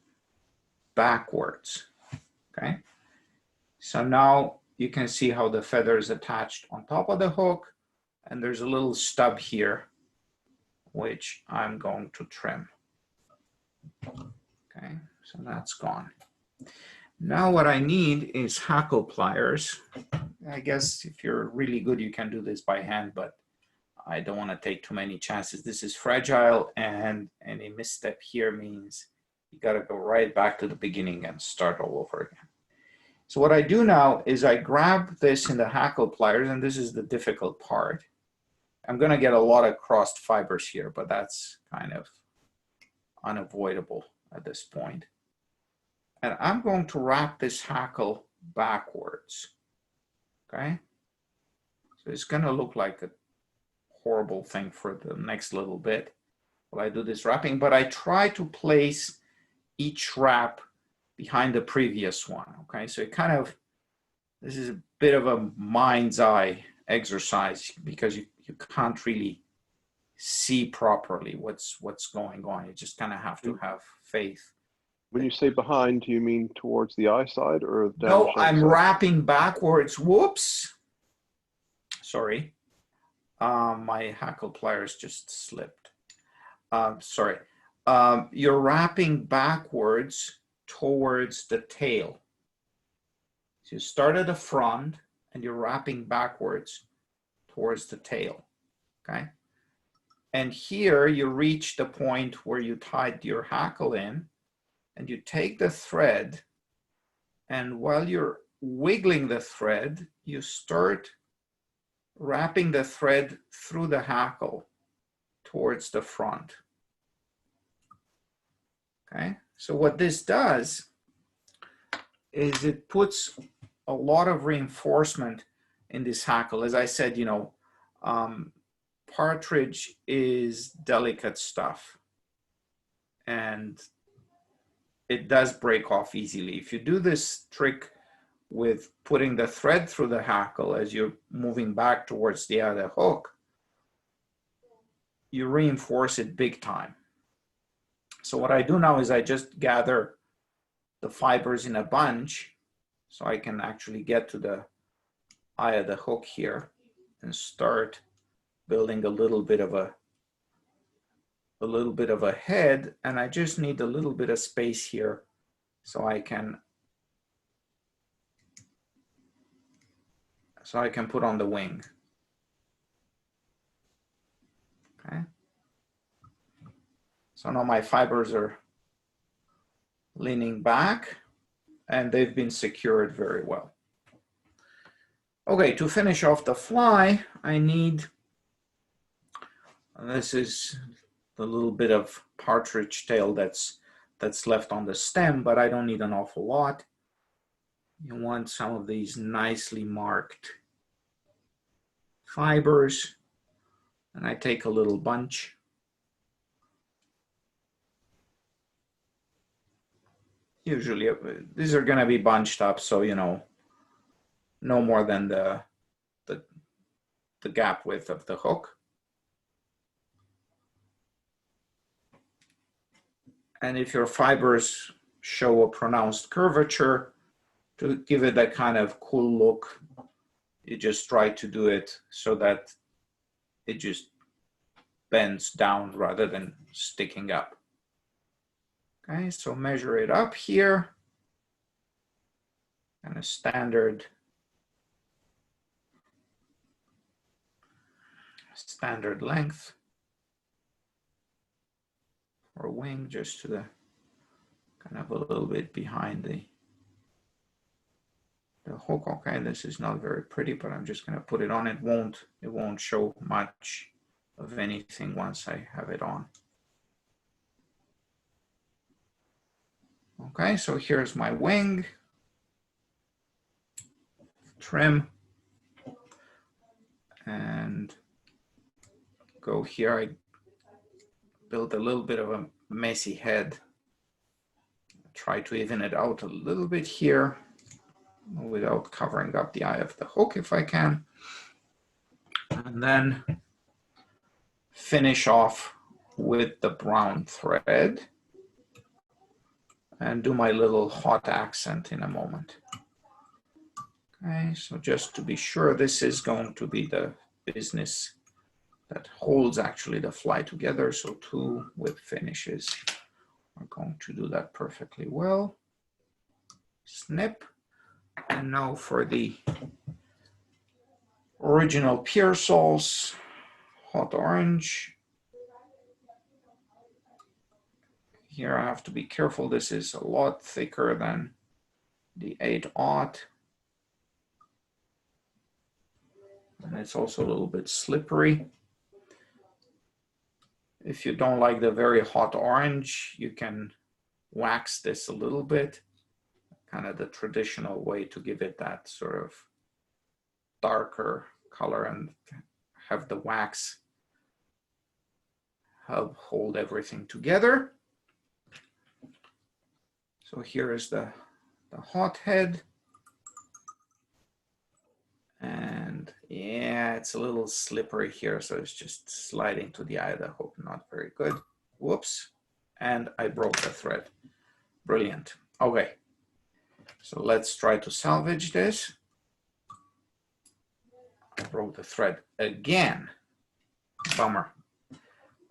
backwards. Okay, so now you can see how the feather is attached on top of the hook, and there's a little stub here which I'm going to trim. Okay, so that's gone. Now what I need is hackle pliers. I guess if you're really good, you can do this by hand, but I don't want to take too many chances. This is fragile, and any misstep here means you got to go right back to the beginning and start all over again. So what I do now is I grab this in the hackle pliers, and this is the difficult part. I'm going to get a lot of crossed fibers here, but that's kind of unavoidable at this point. And I'm going to wrap this hackle backwards. Okay, so it's going to look like a horrible thing for the next little bit while I do this wrapping, but I try to place each wrap behind the previous one. Okay, so it kind of, this is a bit of a mind's eye exercise because you can't really see properly what's going on. You just kind of have to have faith. When you say behind, do you mean towards the eye side or down? No, I'm wrapping backwards. Whoops. Sorry. My hackle pliers just slipped. Sorry. you're wrapping backwards towards the tail. So you start at the front and you're wrapping backwards towards the tail, okay? And here you reach the point where you tied your hackle in, and you take the thread, and while you're wiggling the thread, you start wrapping the thread through the hackle towards the front. Okay, so what this does is it puts a lot of reinforcement in this hackle. As I said, you know, partridge is delicate stuff, and it does break off easily. If you do this trick with putting the thread through the hackle as you're moving back towards the other hook, you reinforce it big time. So what I do now is I just gather the fibers in a bunch so I can actually get to the eye of the hook here and start building a little bit of a head, and I just need a little bit of space here so I can put on the wing. Okay. So now my fibers are leaning back and they've been secured very well. Okay, to finish off the fly, I need, this is the little bit of partridge tail that's left on the stem, but I don't need an awful lot. You want some of these nicely marked fibers, and I take a little bunch. Usually these are going to be bunched up, so you know, no more than the gap width of the hook. And if your fibers show a pronounced curvature, to give it that kind of cool look, you just try to do it so that it just bends down rather than sticking up. Okay, so measure it up here, and a standard length for a wing, just to the kind of a little bit behind the hook. Okay, this is not very pretty, but I'm just going to put it on. It won't show much of anything once I have it on. Okay, so here's my wing. Trim. And go here. I build a little bit of a messy head. Try to even it out a little bit here without covering up the eye of the hook if I can. And then finish off with the brown thread and do my little hot accent in a moment. Okay, so just to be sure, this is going to be the business that holds actually the fly together. So 2 whip finishes are going to do that perfectly well. Snip. And now for the original Pearsall's hot orange. Here I have to be careful. This is a lot thicker than the 8/0. And it's also a little bit slippery. If you don't like the very hot orange, you can wax this a little bit, kind of the traditional way to give it that sort of darker color and have the wax help hold everything together. So here is the hot head. And yeah, it's a little slippery here, so it's just sliding to the eye of the hook. Not very good. Whoops. And I broke the thread. Brilliant. Okay. So let's try to salvage this. I broke the thread again. Bummer.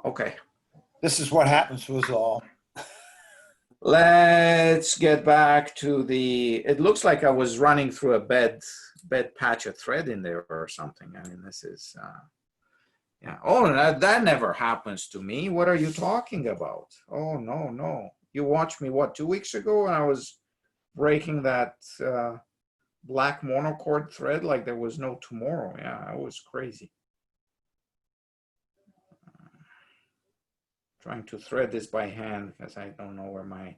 Okay. This is what happens to us all. Let's get back to the, it looks like I was running through a bed patch of thread in there or something. I mean, this is, yeah. Oh, that never happens to me. What are you talking about? Oh, no, no. You watched me, what, 2 weeks ago when I was breaking that black monocord thread like there was no tomorrow. Yeah, it was crazy. Trying to thread this by hand because I don't know where my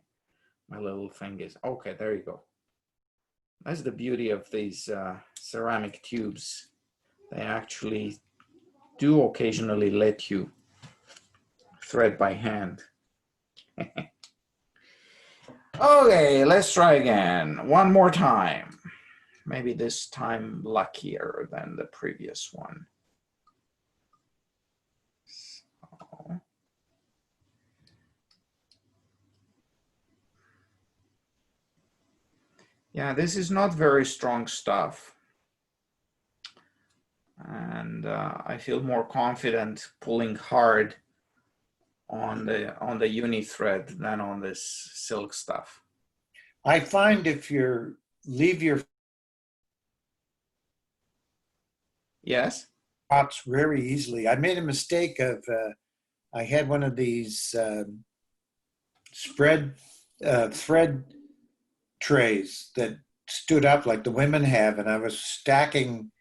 little thing is. Okay, there you go. That's the beauty of these ceramic tubes. They actually do occasionally let you thread by hand. Okay, let's try again. One more time. Maybe this time luckier than the previous one. So. Yeah, this is not very strong stuff. And I feel more confident pulling hard on the uni thread than on this silk stuff. I find if you leave your Yes. spots very easily. I made a mistake of, I had one of these spread thread trays that stood up like the women have, and I was stacking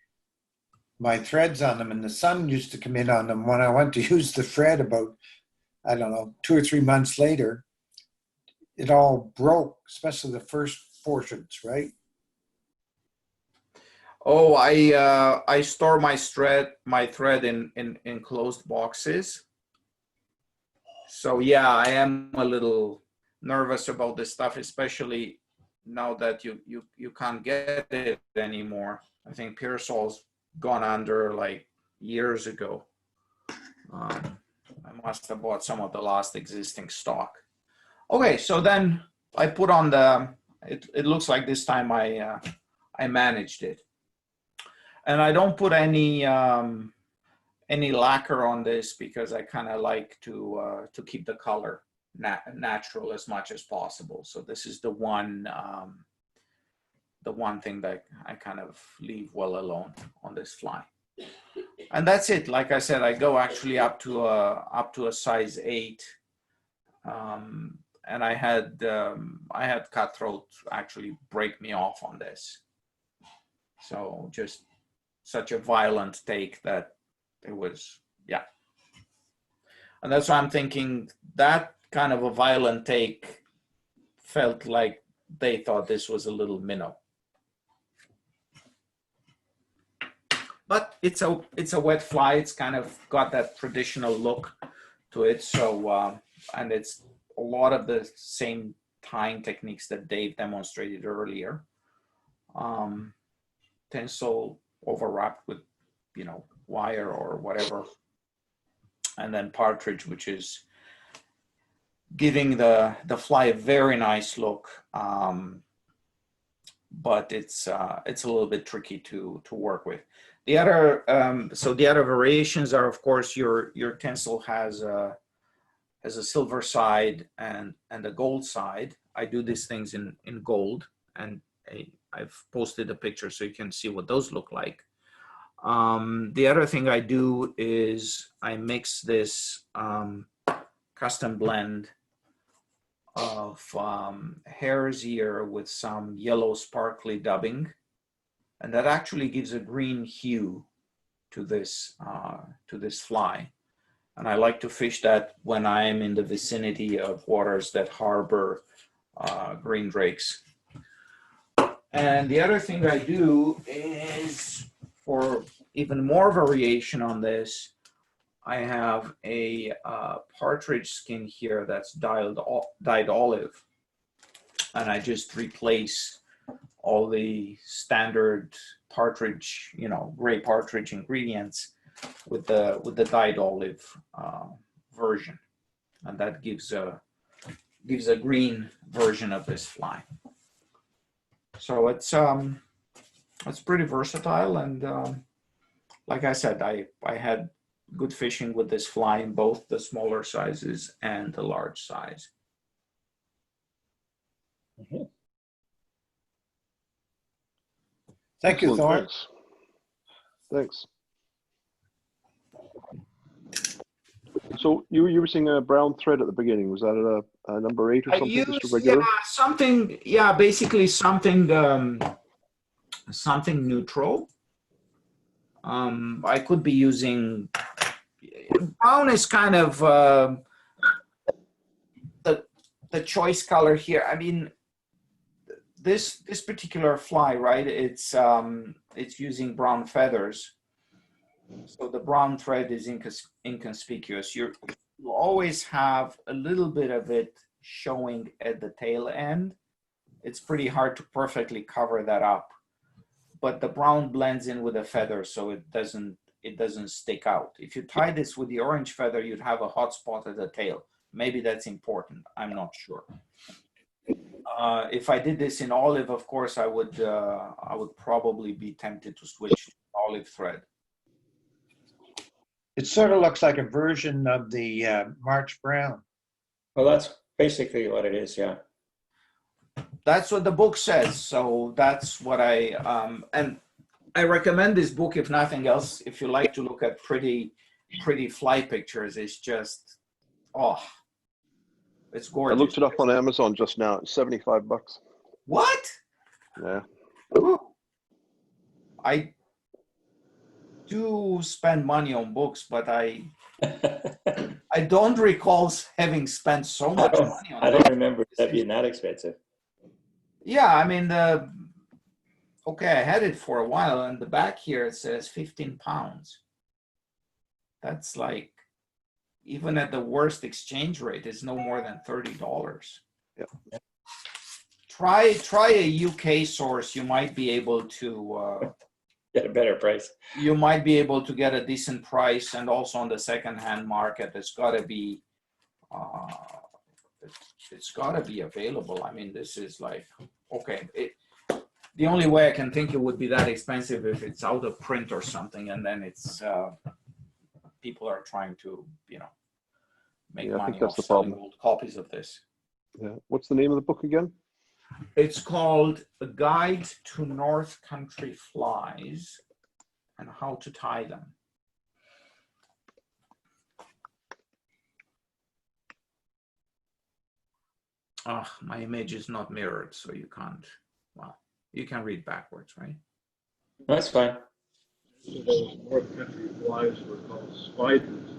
my threads on them, and the sun used to come in on them. When I went to use the thread about, I don't know, 2 or 3 months later, it all broke, especially the first portions, right? Oh, I store my thread in closed boxes. So yeah, I am a little nervous about this stuff, especially now that you can't get it anymore. I think Pearsol's gone under like years ago. I must have bought some of the last existing stock. Okay, so then I put on the, it looks like this time I managed it. And I don't put any lacquer on this because I kind of like to keep the color natural as much as possible. So this is the one thing that I kind of leave well alone on this fly. And that's it. Like I said, I go actually up to a size 8. And I had Cutthroat actually break me off on this. So just such a violent take that it was, yeah. And that's why I'm thinking that kind of a violent take felt like they thought this was a little minnow. But it's a wet fly. It's kind of got that traditional look to it. So, and it's a lot of the same tying techniques that Dave demonstrated earlier. Tinsel overwrapped with, wire or whatever. And then partridge, which is giving the fly a very nice look. But it's a little bit tricky to work with. The other the other variations are, of course, your tinsel has a silver side and a gold side. I do these things in gold, and I've posted a picture so you can see what those look like. The other thing I do is I mix this custom blend of hare's ear with some yellow sparkly dubbing, and that actually gives a green hue to this fly. And I like to fish that when I'm in the vicinity of waters that harbor green drakes. And the other thing I do is, for even more variation on this, I have a partridge skin here that's dyed olive, and I just replace all the standard partridge, gray partridge ingredients with the dyed olive version, and that gives a green version of this fly. So it's pretty versatile, and like I said, I had good fishing with this fly in both the smaller sizes and the large size. Thank you, Excellent, Thorne. Thanks. Thanks. So you were using a brown thread at the beginning. Was that a number 8 or I something? Just a use, regular? basically something neutral. I could be using, brown is kind of the choice color here. I mean, this particular fly, right? It's using brown feathers, so the brown thread is inconspicuous. You always have a little bit of it showing at the tail end. It's pretty hard to perfectly cover that up, but the brown blends in with the feather, so it doesn't stick out. If you tie this with the orange feather, you'd have a hot spot at the tail. Maybe that's important. I'm not sure. If I did this in olive, of course, I would probably be tempted to switch to olive thread. It sort of looks like a version of the March Brown. Well, that's basically what it is, yeah. That's what the book says. So that's what and I recommend this book, if nothing else, if you like to look at pretty fly pictures. It's just, oh, it's I gorgeous. looked it up on Amazon just now. It's $75. What? Yeah. I do spend money on books, but I don't recall having spent so much money on I books. don't remember that being that expensive. Yeah, I mean, okay, I had it for a while, and the back here it says 15 pounds. That's like, even at the worst exchange rate, it's no more than $30. Yeah. Try a UK source. You might be able to Get a better price. you might be able to get a decent price, and also on the secondhand market, it's got to be available. I mean, this is like, okay, the only way I can think it would be that expensive if it's out of print or something, and then it's people are trying to, make Yeah, I money think that's off the selling problem. old copies of this. Yeah. What's the name of the book again? It's called A Guide to North Country Flies and How to Tie Them. Oh, my image is not mirrored, so you can't, well, you can read backwards, right? That's fine. Those North Country flies were called spiders.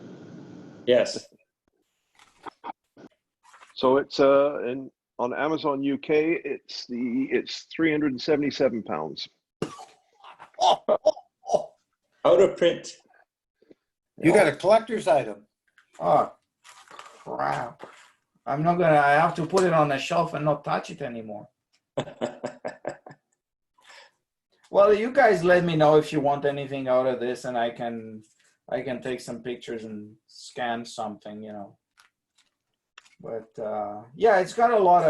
Yes. So it's on Amazon UK. It's 377 pounds. Out of print. You got a collector's item. Oh, crap. I have to put it on the shelf and not touch it anymore. Well, you guys let me know if you want anything out of this, and I can take some pictures and scan something, But yeah, it's got a lot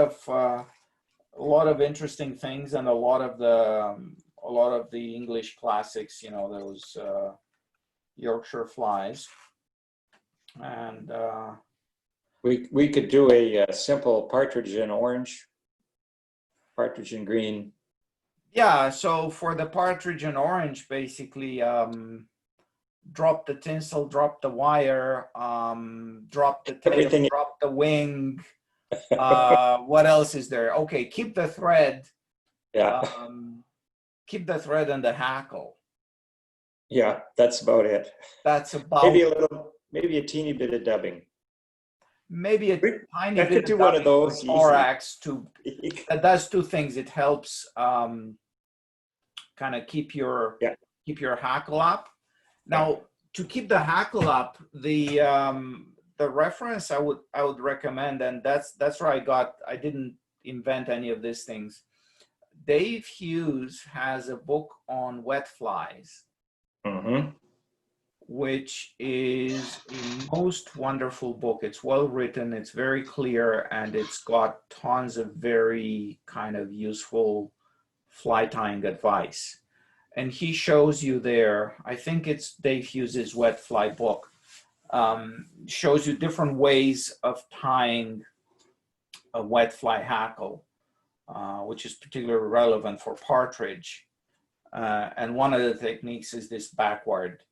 of interesting things, and a lot of the English classics, those Yorkshire flies, and We could do a simple partridge in orange, partridge in green. yeah. So for the partridge and orange, basically, drop the tinsel, drop the wire, drop the tail, Everything. drop the wing. What else is there? Okay, keep the thread. Yeah. Keep the thread and the hackle. Yeah, that's about it. That's about Maybe a teeny bit of dubbing. maybe a tiny I could bit do of one of dubbing those for thorax to. That does two things. It helps kind of keep your hackle up. Now, to keep the hackle up, the reference I would recommend, and that's where I didn't invent any of these things. Dave Hughes has a book on wet flies, which is a most wonderful book. It's well written, it's very clear, and it's got tons of very kind of useful fly tying advice. And he shows you there, I think it's Dave Hughes's wet fly book. shows you different ways of tying a wet fly hackle, which is particularly relevant for partridge. And one of the techniques is this backwards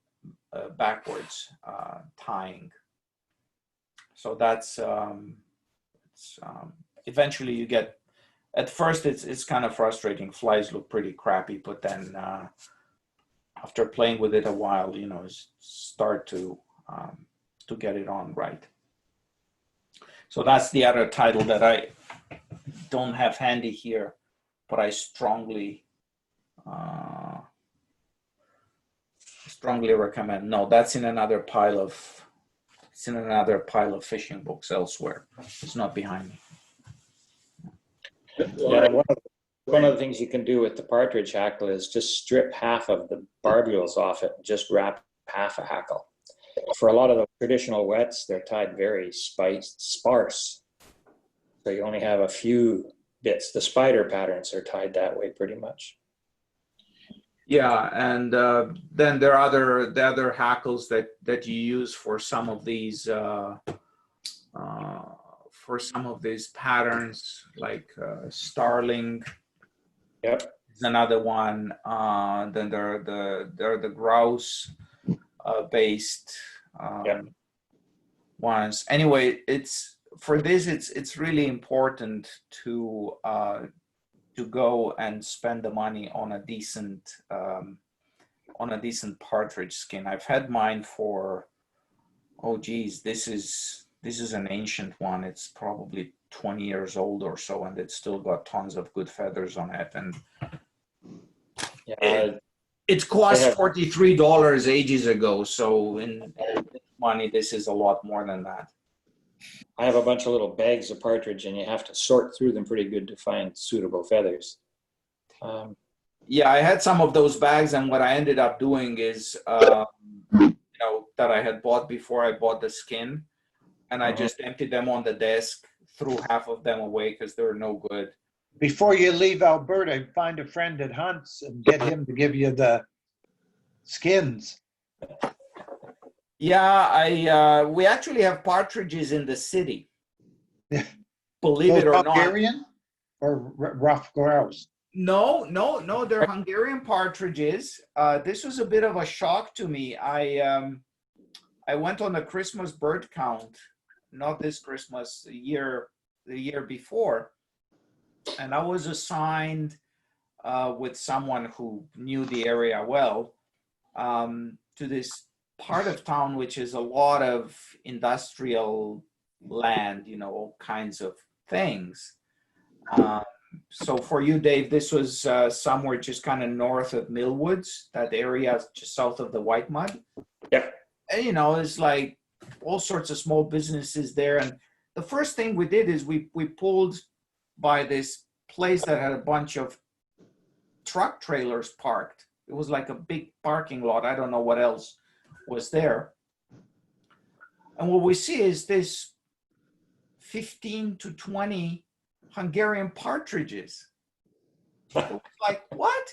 tying. So that's eventually you get. At first, it's kind of frustrating. Flies look pretty crappy, but then after playing with it a while, you know, start to get it on right. So that's the other title that I don't have handy here, but I strongly recommend. No, that's in another pile of fishing books elsewhere. It's not behind me. Yeah, one of the things you can do with the partridge hackle is just strip half of the barbules off it and just wrap half a hackle. For a lot of the traditional wets, they're tied very sparse. So you only have a few bits. The spider patterns are tied that way pretty much. Yeah, and then there are the other hackles that you use for some of these patterns, like starling. Yep. Is another one. Then there are the grouse based Yep. ones. Anyway, it's really important to go and spend the money on a decent partridge skin. I've had mine for, oh geez, this is an ancient one. It's probably 20 years old or so, and it's still got tons of good feathers on it. And it cost $43 ages ago. So in money, this is a lot more than that. I have a bunch of little bags of partridge, and you have to sort through them pretty good to find suitable feathers. Yeah, I had some of those bags, and what I ended up doing is, that I had bought before I bought the skin, and I just emptied them on the desk, threw half of them away because they were no good. Before you leave Alberta, find a friend that hunts and get him to give you the skins. Yeah, we actually have partridges in the city. Believe Those it or not. Hungarian or rough grouse? No, they're Hungarian partridges. This was a bit of a shock to me. I went on a Christmas bird count, not this Christmas, the year before, and I was assigned with someone who knew the area well to this part of town, which is a lot of industrial land, all kinds of things. So for you, Dave, this was somewhere just kind of north of Millwoods, that area just south of the White Mud. Yep. And, it's like all sorts of small businesses there. And the first thing we did is we pulled by this place that had a bunch of truck trailers parked. It was like a big parking lot. I don't know what else was there. And what we see is this 15 to 20 Hungarian partridges. It was like, what?